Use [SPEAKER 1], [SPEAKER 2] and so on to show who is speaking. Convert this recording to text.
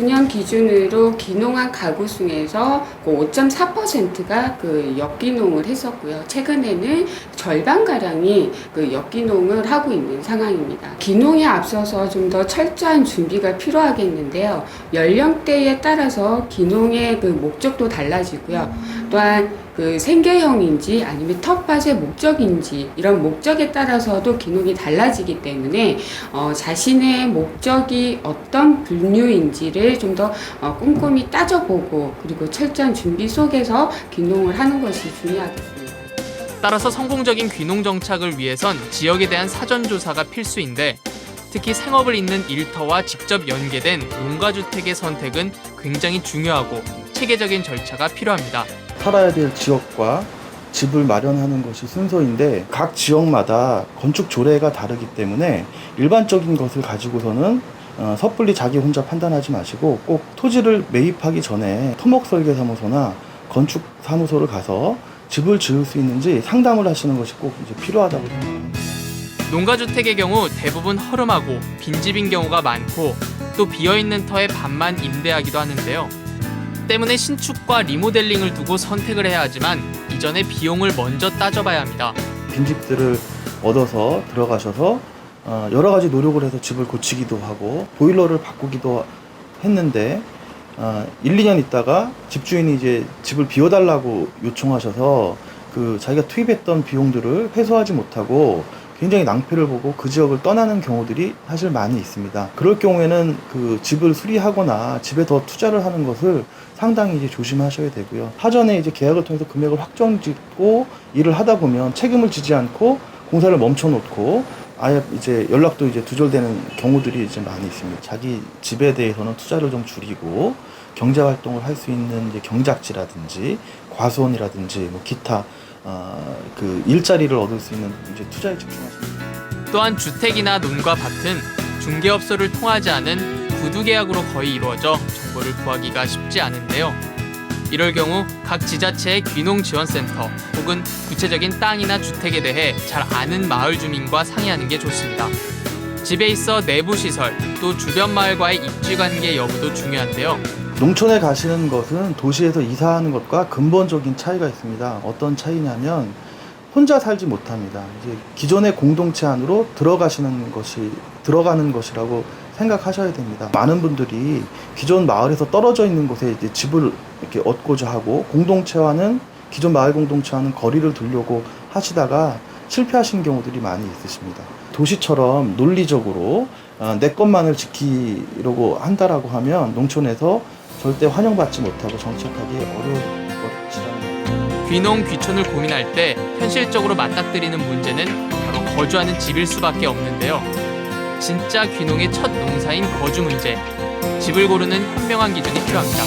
[SPEAKER 1] 작년 기준으로 귀농한 가구 중에서 5.4%가 역귀농을 했었고요. 최근에는 절반가량이 역귀농을 하고 있는 상황입니다. 귀농에 앞서서 좀 더 철저한 준비가 필요하겠는데요. 연령대에 따라서 귀농의 목적도 달라지고요. 또한 생계형인지 아니면 텃밭의 목적인지 이런 목적에 따라서도 귀농이 달라지기 때문에 자신의 목적이 어떤 분류인지를 좀 더 꼼꼼히 따져보고 그리고 철저한 준비 속에서 귀농을 하는 것이 중요하겠습니다.
[SPEAKER 2] 따라서 성공적인 귀농 정착을 위해선 지역에 대한 사전 조사가 필수인데 특히 생업을 잇는 일터와 직접 연계된 농가주택의 선택은 굉장히 중요하고 체계적인 절차가 필요합니다.
[SPEAKER 3] 살아야 될 지역과 집을 마련하는 것이 순서인데 각 지역마다 건축 조례가 다르기 때문에 일반적인 것을 가지고서는 섣불리 자기 혼자 판단하지 마시고 꼭 토지를 매입하기 전에 토목설계사무소나 건축사무소를 가서 집을 지을 수 있는지 상담을 하시는 것이 꼭 필요하다고 생각합니다.
[SPEAKER 2] 농가주택의 경우 대부분 허름하고 빈집인 경우가 많고 또 비어있는 터에 반만 임대하기도 하는데요. 때문에 신축과 리모델링을 두고 선택을 해야 하지만 이전에 비용을 먼저 따져봐야 합니다.
[SPEAKER 3] 빈집들을 얻어서 들어가셔서 여러 가지 노력을 해서 집을 고치기도 하고 보일러를 바꾸기도 했는데 1, 2년 있다가 집주인이 이제 집을 비워달라고 요청하셔서 자기가 투입했던 비용들을 회수하지 못하고 굉장히 낭패를 보고 그 지역을 떠나는 경우들이 사실 많이 있습니다. 그럴 경우에는 집을 수리하거나 집에 더 투자를 하는 것을 상당히 이제 조심하셔야 되고요. 사전에 이제 계약을 통해서 금액을 확정짓고 일을 하다 보면 책임을 지지 않고 공사를 멈춰놓고 아예 이제 연락도 이제 두절되는 경우들이 이제 많이 있습니다. 자기 집에 대해서는 투자를 좀 줄이고 경제 활동을 할 수 있는 이제 경작지라든지 과수원이라든지 기타 일자리를 얻을 수 있는 이제 투자에 집중하십니다.
[SPEAKER 2] 또한 주택이나 논과 밭은 중개업소를 통하지 않은 구두 계약으로 거의 이루어져 정보를 구하기가 쉽지 않은데요. 이럴 경우 각 지자체의 귀농지원센터 혹은 구체적인 땅이나 주택에 대해 잘 아는 마을 주민과 상의하는 게 좋습니다. 집에 있어 내부 시설, 또 주변 마을과의 입지관계 여부도 중요한데요.
[SPEAKER 3] 농촌에 가시는 것은 도시에서 이사하는 것과 근본적인 차이가 있습니다. 어떤 차이냐면 혼자 살지 못합니다. 이제 기존의 공동체 안으로 들어가는 것이라고 생각하셔야 됩니다. 많은 분들이 기존 마을에서 떨어져 있는 곳에 이제 집을 이렇게 얻고자 하고 기존 마을 공동체와는 거리를 두려고 하시다가 실패하신 경우들이 많이 있으십니다. 도시처럼 논리적으로 내 것만을 지키려고 한다라고 하면 농촌에서 절대 환영받지 못하고 정착하기 어렵지라는 겁니다.
[SPEAKER 2] 귀농 귀촌을 고민할 때 현실적으로 맞닥뜨리는 문제는 바로 거주하는 집일 수밖에 없는데요. 진짜 귀농의 첫 농사인 거주 문제, 집을 고르는 현명한 기준이 필요합니다.